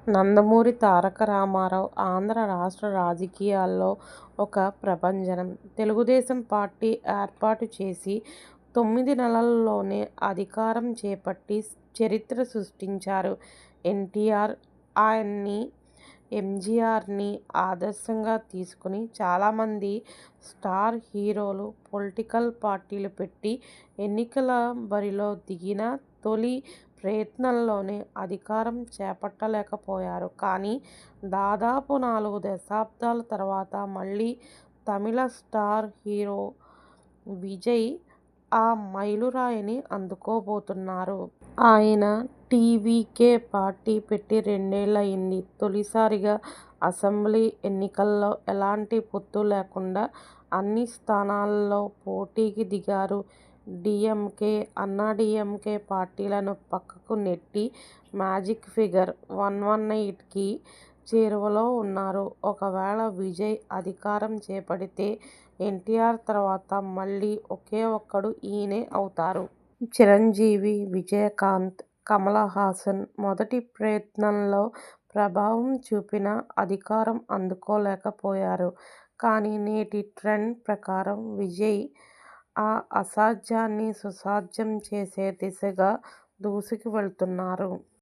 నందమూరి తారక రామారావు ఆంధ్ర రాష్ట్ర రాజకీయాల్లో ఒక ప్రభంజనం. తెలుగుదేశం పార్టీ ఏర్పాటు చేసి 9 నెలల్లోనే అధికారం చేపట్టి చరిత్ర సృష్టించారు ఎన్టీఆర్. ఆయన్ని, ఎంజీఆర్‌ని ఆదర్శంగా తీసుకుని చాలామంది స్టార్ హీరోలు పొలిటికల్ పార్టీలు పెట్టి ఎన్నికల బరిలో దిగినా తొలి ప్రయత్నంలోనే అధికారం చేపట్టలేకపోయారు. కానీ దాదాపు 4 దశాబ్దాల తర్వాత మళ్లీ తమిళ స్టార్ హీరో విజయ్ ఆ మైలురాయిని అందుకోబోతున్నారు. ఆయన టీవీకే పార్టీ పెట్టి 2 ఏళ్లయింది. తొలిసారిగా అసెంబ్లీ ఎన్నికల్లో ఎలాంటి పొత్తు లేకుండా అన్ని స్థానాల్లో పోటీకి దిగారు. డీఎంకే, అన్నాడీఎంకే పార్టీలను పక్కకు నెట్టి మ్యాజిక్ ఫిగర్ 118కి చేరువలో ఉన్నారు. ఒకవేళ విజయ్ అధికారం చేపడితే ఎన్టీఆర్ తర్వాత మళ్లీ ఒకే ఒక్కడు ఈయనే అవుతారు. చిరంజీవి, విజయకాంత్, కమల్హాసన్ మొదటి ప్రయత్నంలో ప్రభావం చూపినా అధికారం అందుకోలేకపోయారు. కానీ నేటి ట్రెండ్ ప్రకారం విజయ్ ఆ అసాధ్యాన్ని సుసాధ్యం చేసే దిశగా దూసుకు వెళ్తున్నారు.